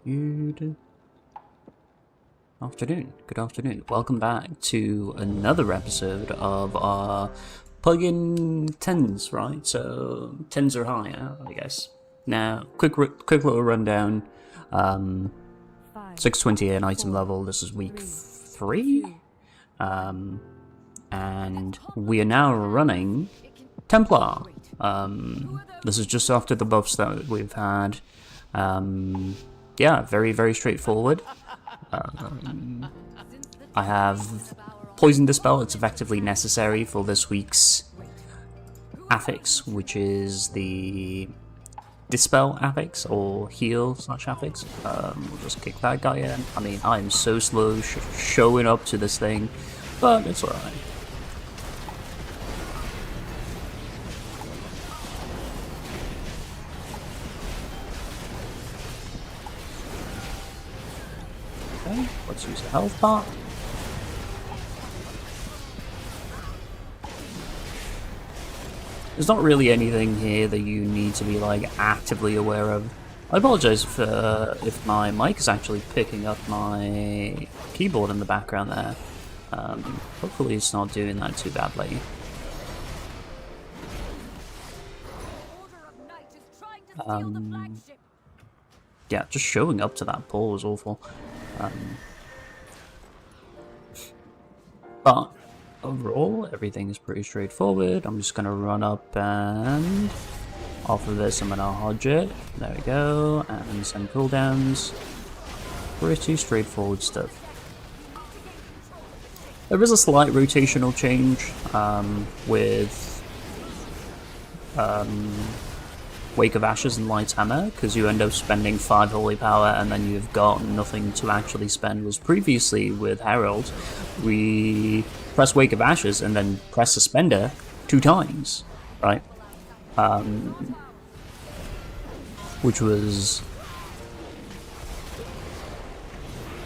Good afternoon. Good afternoon. Welcome back to another episode of our plugin 10s, right? So 10s are higher, I guess. Now, quick little rundown. 628 item level. This is week 3. And we are now running Templar. This is just after the buffs that we've had. Yeah, very straightforward. I have Poison Dispel. It's effectively necessary for this week's affix, which is the Dispel affix, or heal/affix. We'll just kick that guy in. I mean, I'm so slow showing up to this thing, but it's alright. Okay, let's use the health part. There's not really anything here that you need to be like actively aware of. I apologize if my mic is actually picking up my keyboard in the background there. Hopefully it's not doing that too badly. Yeah, just showing up to that poll was awful. But overall, everything is pretty straightforward. I'm just gonna run up and off of this, I'm gonna hodge it. There we go, and send cooldowns. Pretty straightforward stuff. There is a slight rotational change with Wake of Ashes and Light Hammer, because you end up spending 5 holy power and then you've got nothing to actually spend. Was previously with Herald, we press Wake of Ashes and then press Suspender 2 times, right? Which was,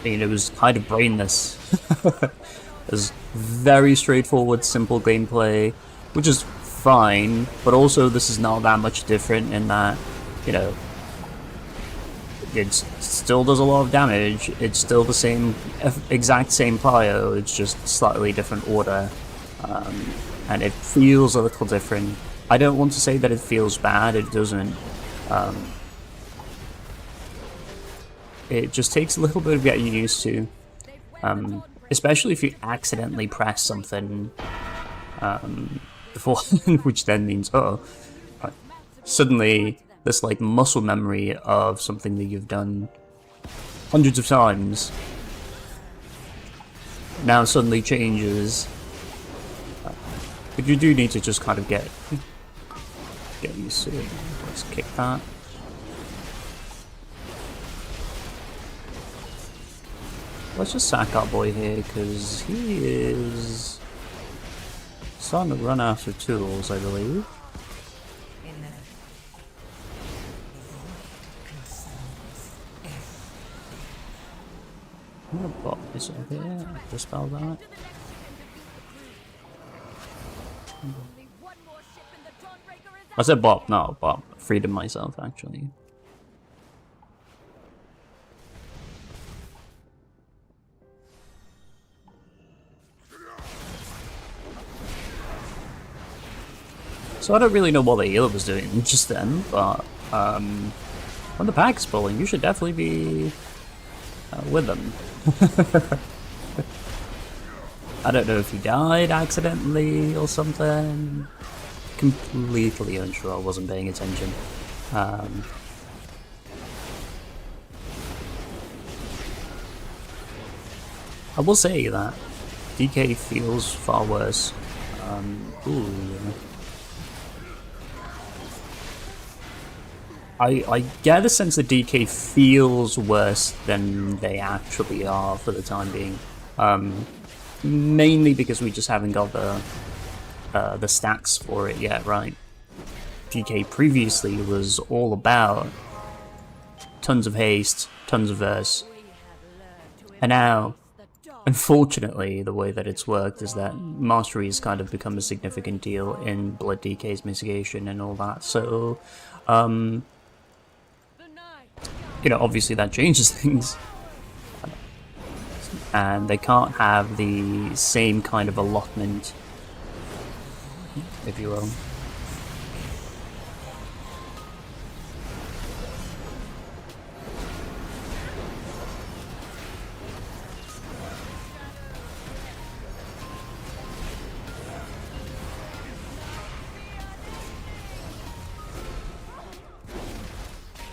I mean, it was kind of brainless. It was very straightforward, simple gameplay, which is fine, but also this is not that much different in that, you know, it still does a lot of damage, it's still the same, exact same plio, it's just slightly different order, and it feels a little different. I don't want to say that it feels bad, it doesn't. It just takes a little bit of getting used to, especially if you accidentally press something before, which then means, suddenly this like muscle memory of something that you've done hundreds of times now suddenly changes. But you do need to just kind of get used to it. Let's kick that. Let's just sack our boy here, because he is starting to run after tools, I believe. I'm gonna pop this up here, dispel that. I said bop, no, bop. Freedom myself, actually. So I don't really know what the healer was doing just then, but when the pack's pulling, you should definitely be with them. I don't know if he died accidentally or something. Completely unsure, I wasn't paying attention. I will say that DK feels far worse. I get the sense that DK feels worse than they actually are for the time being. Mainly because we just haven't got the stacks for it yet, right? DK previously was all about tons of haste, tons of verse, and now, unfortunately, the way that it's worked is that mastery has kind of become a significant deal in Blood DK's mitigation and all that, so you know, obviously that changes things. And they can't have the same kind of allotment, if you will.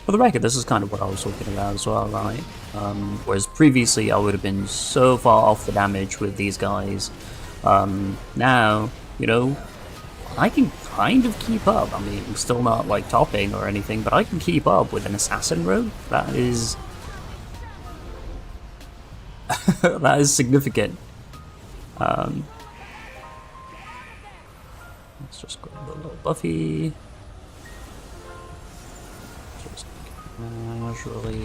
For the record, this is kind of what I was talking about as well, right? Whereas previously I would have been so far off the damage with these guys. Now, you know, I can kind of keep up. I mean, I'm still not like topping or anything, but I can keep up with an assassin rogue. That is... that is significant. Let's just grab a little Buffy. Casually.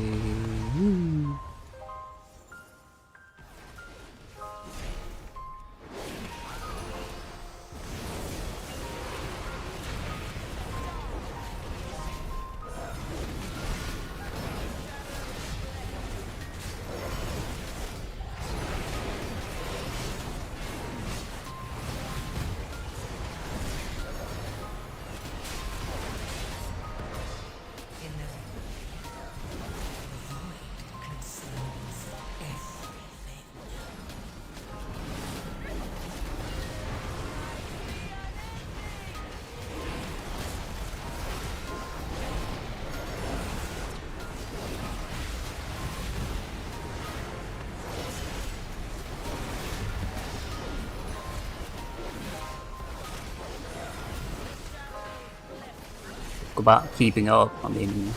About keeping up. I mean,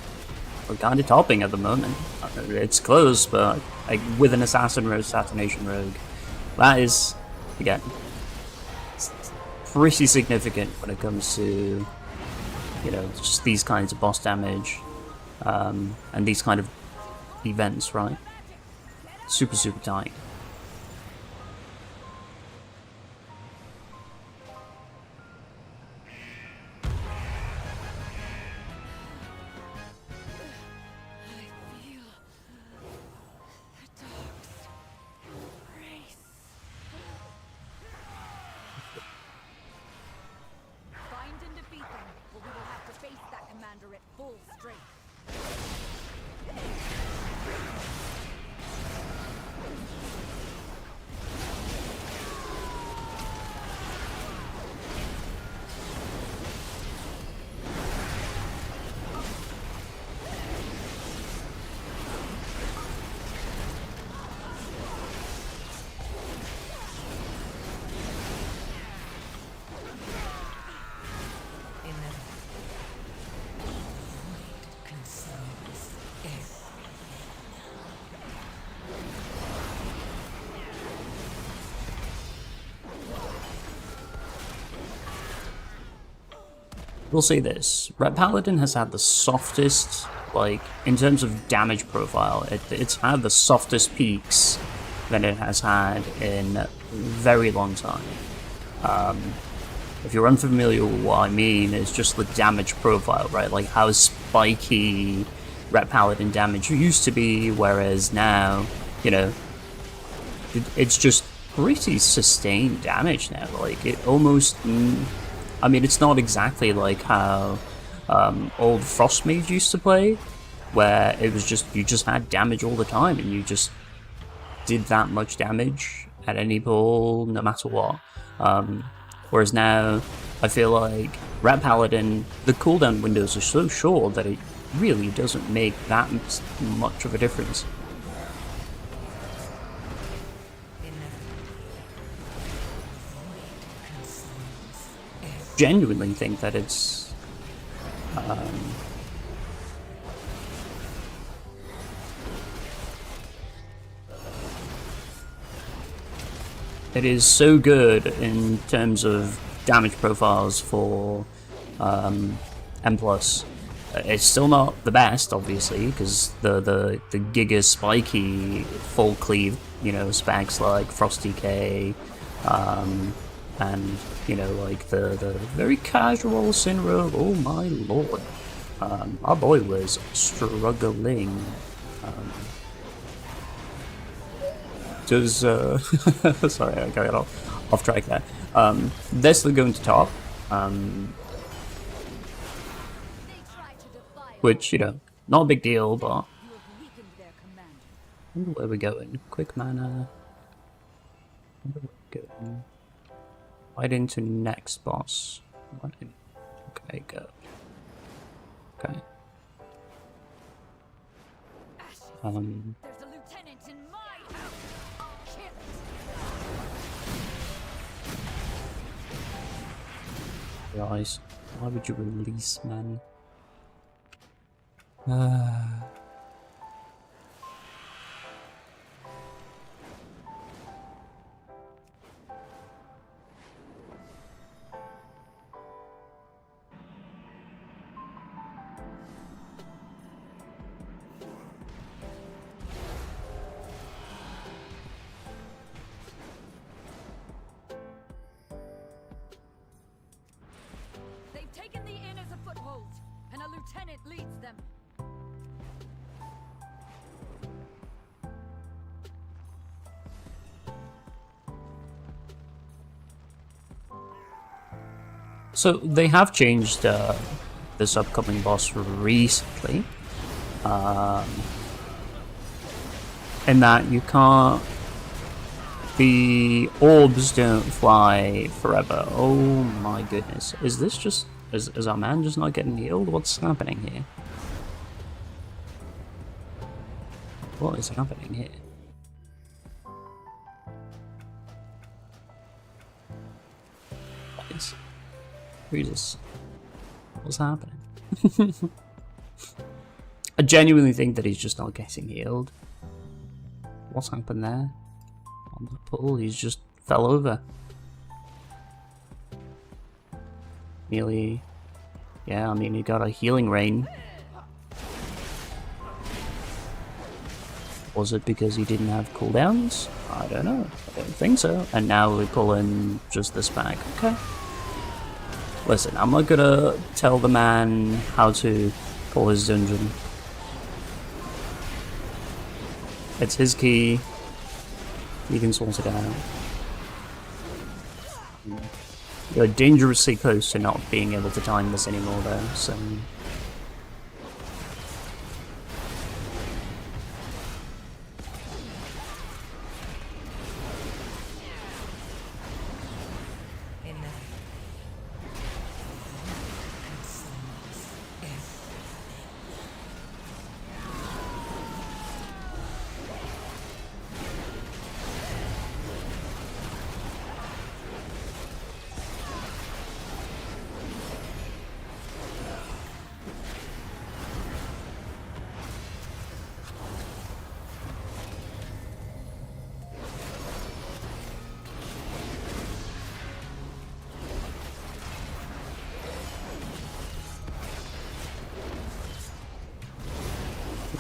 we're kind of topping at the moment. It's close, but like with an assassination rogue, that is, again, pretty significant when it comes to, you know, just these kinds of boss damage, and these kind of events, right? Super tight. We'll say this, Red Paladin has had the softest, like, in terms of damage profile, it's had the softest peaks than it has had in a very long time. If you're unfamiliar with what I mean, it's just the damage profile, right? Like how spiky Red Paladin damage used to be, whereas now, you know, it's just pretty sustained damage now. Like, it almost... I mean, it's not exactly like how old Frost Mage used to play, where it was just, you just had damage all the time, and you just did that much damage at any pull, no matter what. Whereas now, I feel like Red Paladin, the cooldown windows are so short that it really doesn't make that much of a difference. Genuinely think that it's it is so good in terms of damage profiles for M+. It's still not the best, obviously, because the giga spiky full cleave, you know, specs like Frost DK, and, you know, like the very casual Sin Rogue, oh my lord. Our boy was struggling. Does sorry, I got off track there. They're still going to top, which, you know, not a big deal, but I wonder where we're going. Quick mana. Where we're going. Right into next boss. Okay, go. Okay. There's a lieutenant in my house. Kill it. Guys, why would you release, man? They've taken the inn as a foothold, and a lieutenant leads them. So they have changed this upcoming boss recently, in that you can't. The orbs don't fly forever. Oh my goodness! Is this just is our man just not getting healed? What's happening here? What is happening here? What is? Jesus. What's happening? I genuinely think that he's just not getting healed. What's happened there? On the pool, he's just fell over. Nearly. Yeah, I mean, he got a healing rain. Was it because he didn't have cooldowns? I don't know. I don't think so. And now we're pulling just this back. Okay. Listen, I'm not gonna tell the man how to pull his dungeon. It's his key. He can sort it out. You're dangerously close to not being able to time this anymore, though, so...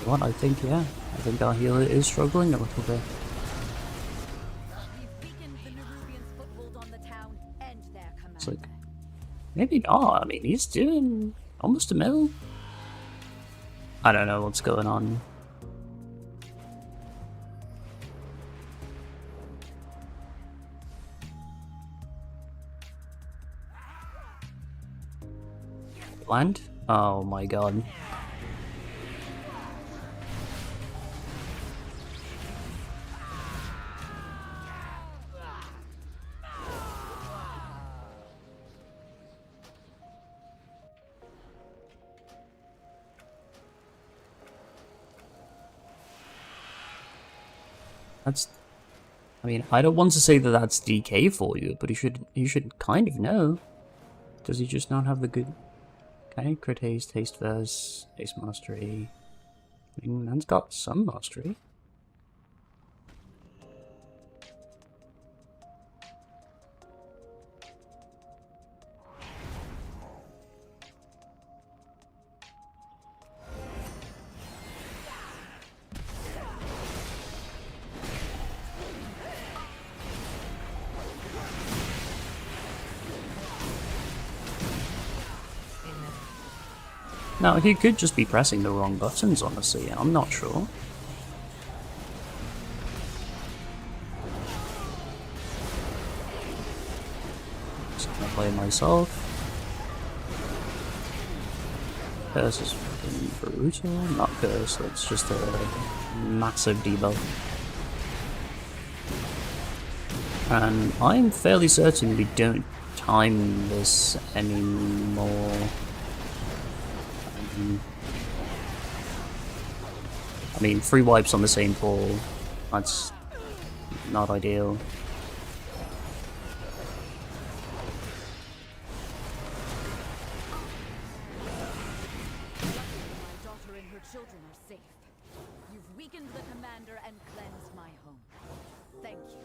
What? I think, yeah. I think our healer is struggling a little bit. We've weakened the Nerubians' foothold on the town and their commander. It's like, maybe not. I mean, he's doing almost a mil. I don't know what's going on. Land? Oh my god. That's, I mean, I don't want to say that that's DK for you, but you should kind of know. Does he just not have the good? Okay, crit haste, haste verse, haste mastery. I mean, man's got some mastery. Now, he could just be pressing the wrong buttons, honestly. I'm not sure. Just gonna play myself. Curse is fucking brutal. Not curse, it's just a massive debuff. And I'm fairly certain we don't time this anymore. I mean, 3 wipes on the same pull, that's not ideal. My daughter and her children are safe. You've weakened the commander and cleansed my home. Thank you.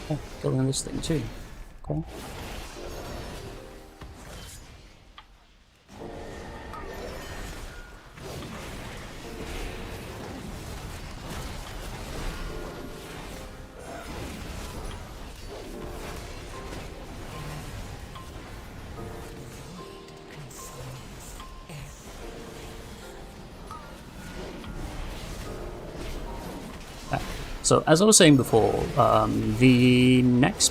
Oh, killing this thing too. Cool. So, as I was saying before, the next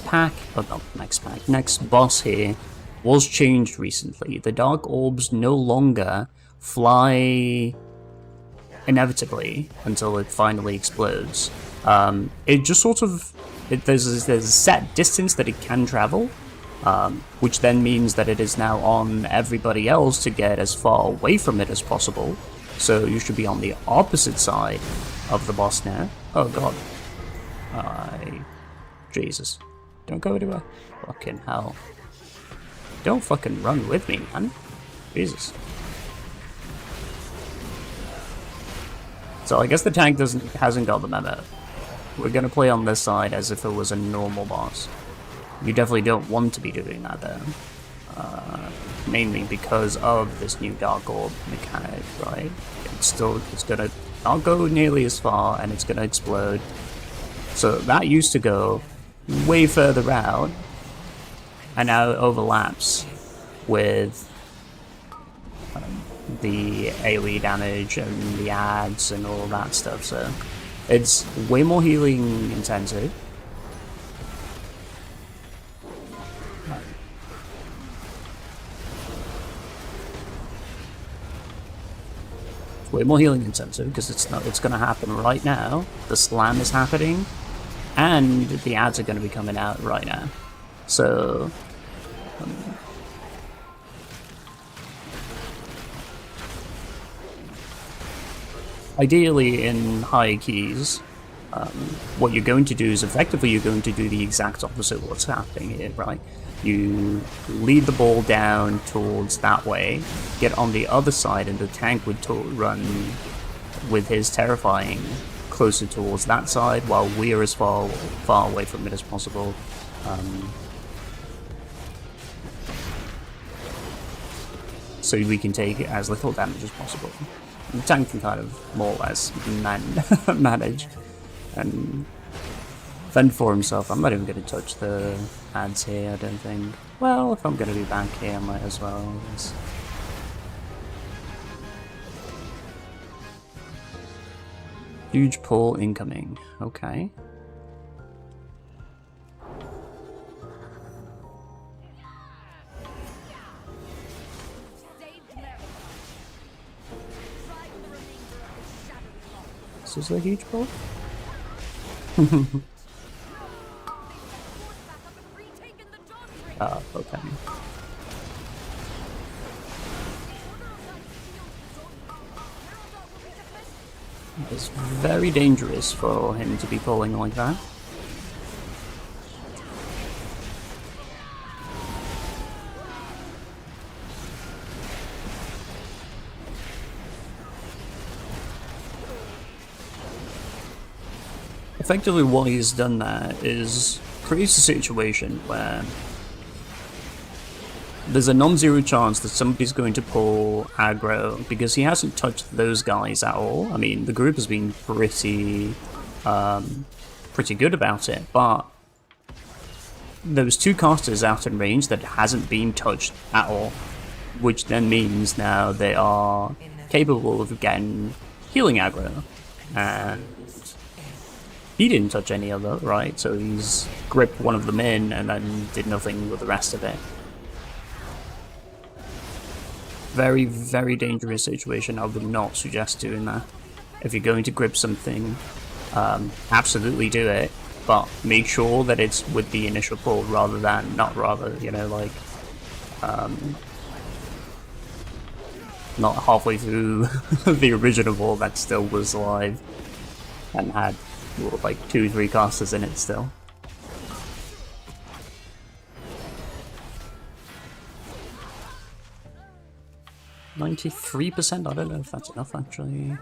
boss here was changed recently. The Dark Orbs no longer fly inevitably until it finally explodes. It just sort of... there's a set distance that it can travel, which then means that it is now on everybody else to get as far away from it as possible. So you should be on the opposite side of the boss now. Oh god. Jesus. Don't go anywhere. Fucking hell. Don't fucking run with me, man. Jesus. So I guess the tank hasn't got the memo. We're gonna play on this side as if it was a normal boss. You definitely don't want to be doing that though. Mainly because of this new Dark Orb mechanic, right? It's gonna not go nearly as far and it's gonna explode. So that used to go way further out and now it overlaps with the AoE damage and the adds and all that stuff, so it's way more healing intensive. Way more healing intensive because it's going to happen right now. The slam is happening, and the ads are going to be coming out right now. So, ideally, in high keys, what you're going to do is effectively you're going to do the exact opposite of what's happening here, right? You lead the ball down towards that way, get on the other side, and the tank would run with his terrifying closer towards that side, while we are as far away from it as possible. So we can take as little damage as possible. The tank can kind of more or less manage and fend for himself. I'm not even going to touch the ads here, I don't think. Well, if I'm going to be back here, I might as well. Huge pull incoming. Okay. This is a huge pull? Okay. It's very dangerous for him to be pulling like that. Effectively what he's done there is creates a situation where there's a non-zero chance that somebody's going to pull aggro because he hasn't touched those guys at all. I mean, the group has been pretty pretty good about it, but there was 2 casters out in range that hasn't been touched at all, which then means now they are capable of getting healing aggro, and he didn't touch any of it, right? So he's gripped one of them in and then did nothing with the rest of it. Very, very dangerous situation. I would not suggest doing that. If you're going to grip something, absolutely do it, but make sure that it's with the initial pull rather than not rather, you know, like, not halfway through the original ball that still was alive and had like 2-3 casters in it still. %93%? I don't know if that's enough actually.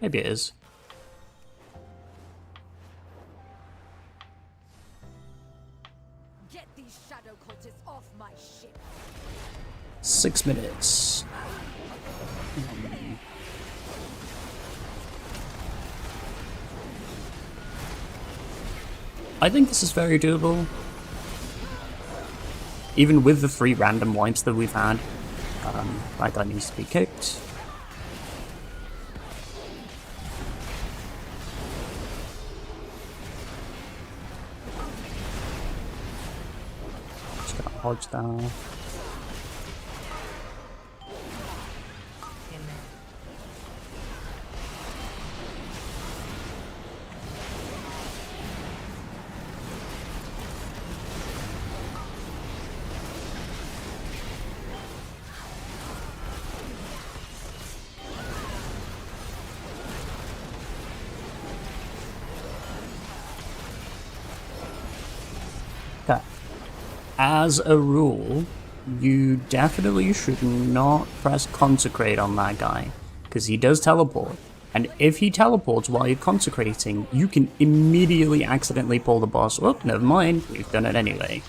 Maybe it is. Get these shadow cultists off my ship. 6 minutes. I think this is very doable. Even with the 3 random wipes that we've had. That guy needs to be kicked. Just gonna hodge that. Okay. As a rule, you definitely should not press consecrate on that guy, because he does teleport. And if he teleports while you're consecrating, you can immediately accidentally pull the boss. Oh, never mind, we've done it anyway.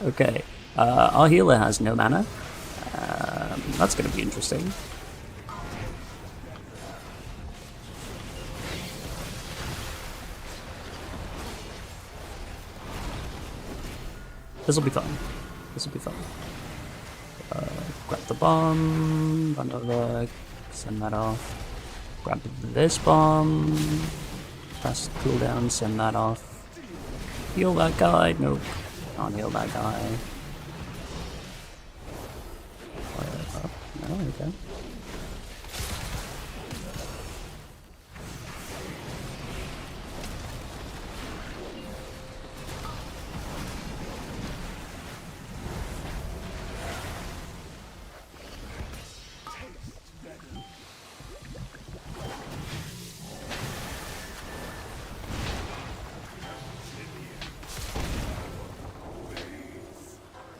Okay, our healer has no mana. That's going to be interesting. This'll be fun. This'll be fun. Grab the bomb, run over, send that off. Grab this bomb, press cooldown, send that off. Heal that guy. Nope. Can't heal that guy. No, okay.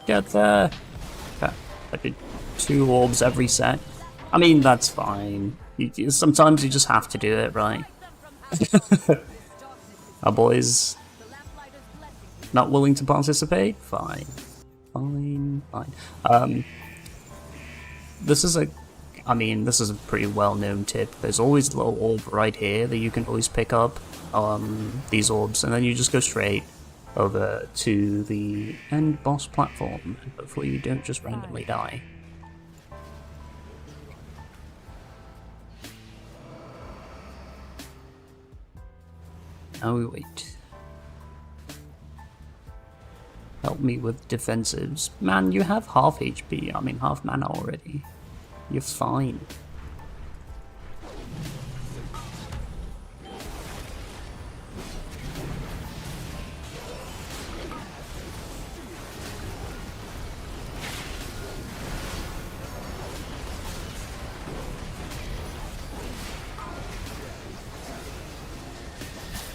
Get there. Okay. I did 2 orbs every set. I mean, that's fine. Sometimes you just have to do it, right? Our boys not willing to participate? Fine. Fine. Fine. This is a pretty well-known tip. There's always a little orb right here that you can always pick up. These orbs, and then you just go straight over to the end boss platform, and hopefully you don't just randomly die. Now we wait. Help me with defensives. Man, you have half HP, I mean half mana already. You're fine.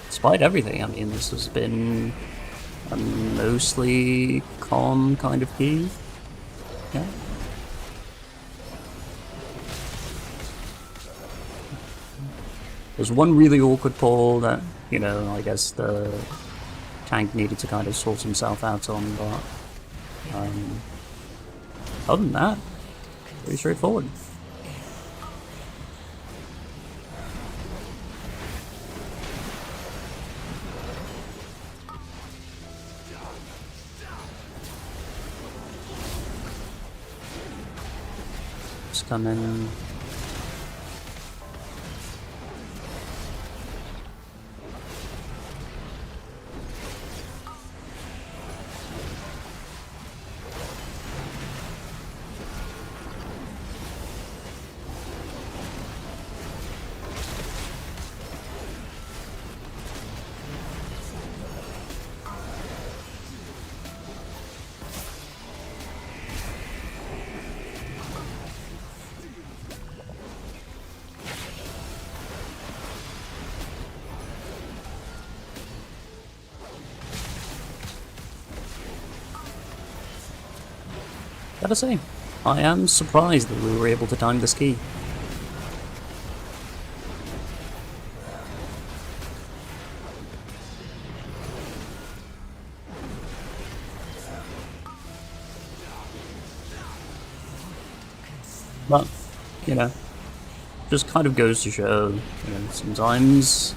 Despite everything, I mean, this has been a mostly calm kind of key. Yeah. There's one really awkward pull that, you know, I guess the tank needed to kind of sort himself out on, but other than that, pretty straightforward. Troops coming. Gotta say, I am surprised that we were able to time this key. But, you know, just kind of goes to show, you know, sometimes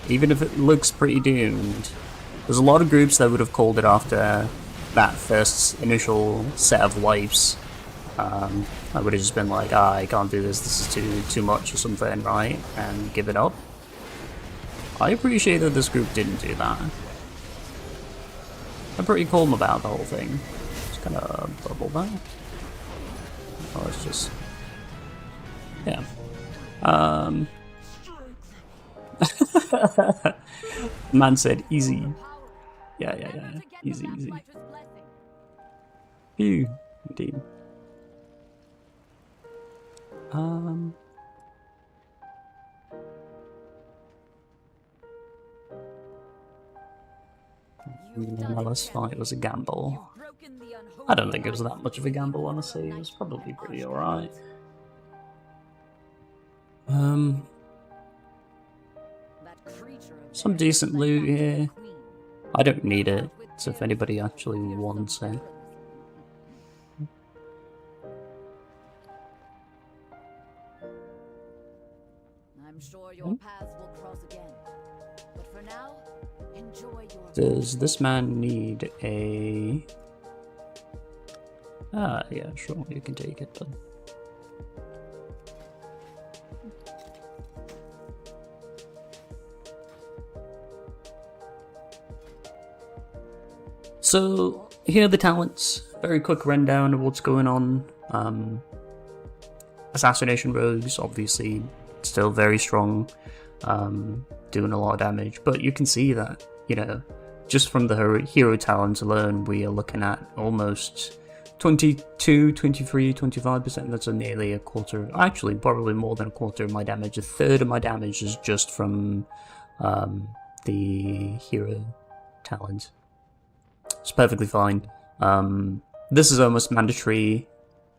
even if it looks pretty doomed, there's a lot of groups that would have called it after that first initial set of wipes. I would have just been like, I can't do this, this is too much or something, right? And give it up. I appreciate that this group didn't do that. I'm pretty calm about the whole thing. Just kind of bubble that. Oh, it's just... yeah. Man said easy. Yeah. Easy. Phew, indeed. This fight was a gamble. I don't think it was that much of a gamble, honestly. It was probably pretty alright. Some decent loot here. I don't need it, so if anybody actually wants it. I'm sure your paths will cross again. But for now, enjoy your... Does this man need a... ah, yeah, sure, you can take it, but... So, here are the talents. Very quick rundown of what's going on. Assassination Rogues, obviously, still very strong, doing a lot of damage. But you can see that, you know, just from the hero talent alone, we are looking at almost 22, 23, 25%. That's nearly a quarter. Actually, probably more than a quarter of my damage. A third of my damage is just from the hero talent. It's perfectly fine. This is almost mandatory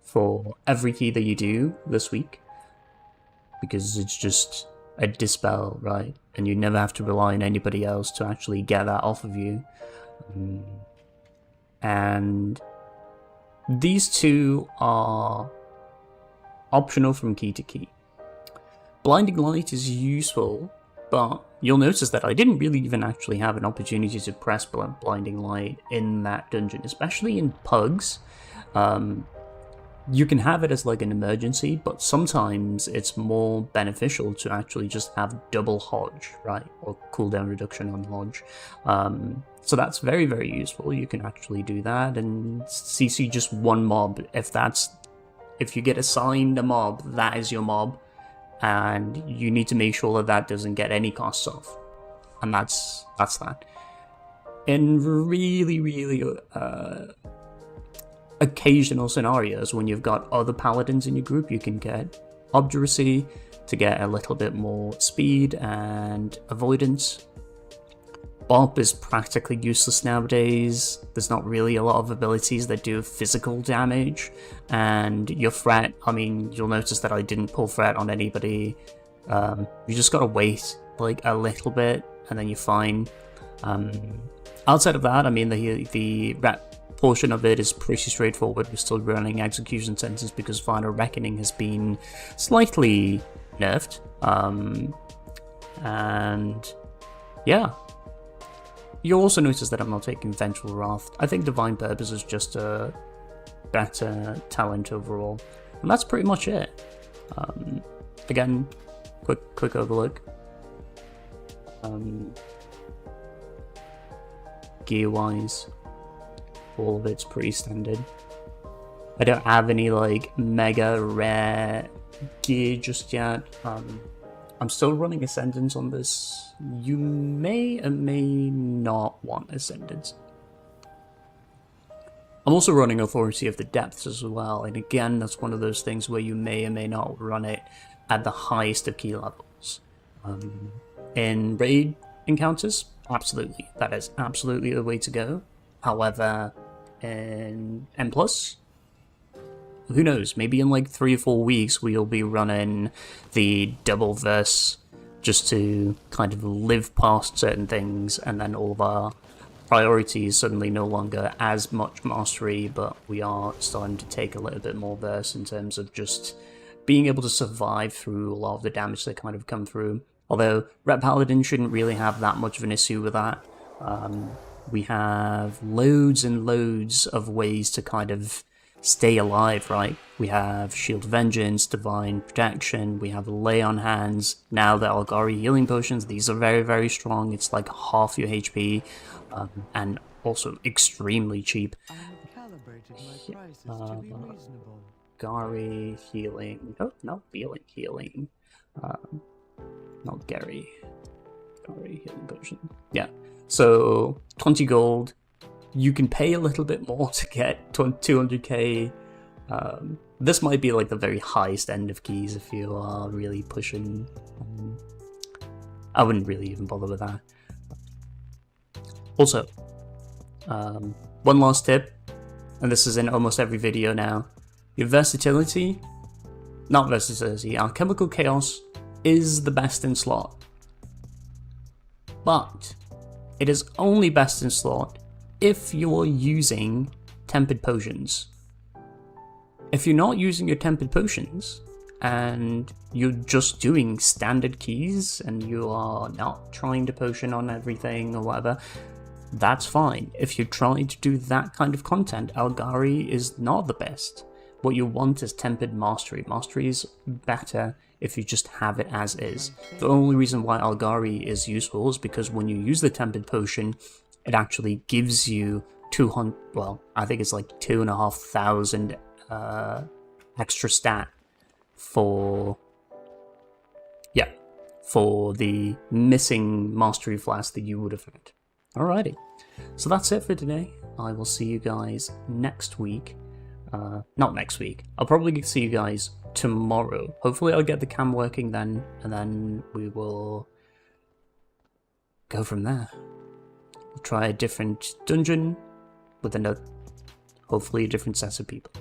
for every key that you do this week, because it's just a dispel, right? And you never have to rely on anybody else to actually get that off of you. And these two are optional from key to key. Blinding Light is useful, but you'll notice that I didn't really even actually have an opportunity to press Blinding Light in that dungeon, especially in pugs. You can have it as like an emergency, but sometimes it's more beneficial to actually just have double Hodge, right? Or cooldown reduction on Hodge. So that's very, very useful. You can actually do that and CC just one mob. If you get assigned a mob, that is your mob. And you need to make sure that that doesn't get any costs off. And that's that. In really occasional scenarios, when you've got other paladins in your group, you can get Obduracy to get a little bit more speed and avoidance. Bop is practically useless nowadays. There's not really a lot of abilities that do physical damage. And your Fret, I mean, you'll notice that I didn't pull Fret on anybody. You just gotta wait like a little bit and then you're fine. Outside of that, I mean, the Rat portion of it is pretty straightforward. We're still running execution sentences because Final Reckoning has been slightly nerfed. And yeah. you'll also notice that I'm not taking Vengeful Wrath. I think Divine Purpose is just a better talent overall. And that's pretty much it. Again, quick overlook. Gear-wise, all of it's pretty standard. I don't have any like mega rare gear just yet. I'm still running Ascendance on this. You may or may not want Ascendance. I'm also running Authority of the Depths as well, and again, that's one of those things where you may or may not run it at the highest of key levels. In raid encounters, absolutely, that is absolutely the way to go. However, in M+, who knows, maybe in like 3 or 4 weeks we'll be running the double verse just to kind of live past certain things, and then all of our priorities suddenly no longer as much mastery, but we are starting to take a little bit more verse in terms of just being able to survive through a lot of the damage that kind of come through. Although Ret Paladin shouldn't really have that much of an issue with that. We have loads and loads of ways to kind of stay alive, right? We have Shield Vengeance, Divine Protection, we have Lay on Hands, now the Algari Healing Potions. These are very, very strong. It's like half your HP, and also extremely cheap. Gary Healing, oh, not Healing, not Gary Healing Potion. Yeah, so 20 gold. You can pay a little bit more to get 200k. This might be like the very highest end of keys if you are really pushing. I wouldn't really even bother with that. Also, one last tip, and this is in almost every video now. Your versatility, Alchemical Chaos is the best in slot. But it is only best in slot if you're using Tempered Potions. If you're not using your Tempered Potions, and you're just doing standard keys, and you are not trying to potion on everything or whatever, that's fine. If you're trying to do that kind of content, Algari is not the best. What you want is Tempered Mastery. Mastery is better if you just have it as is. The only reason why Algari is useful is because when you use the Tempered Potion, it actually gives you 200, well, I think it's like 2,500 extra stat for the missing Mastery Flask that you would have had. Alrighty, so that's it for today. I will see you guys next week. Not next week. I'll probably see you guys tomorrow. Hopefully I'll get the cam working then, and then we will go from there. We'll try a different dungeon with hopefully a different set of people.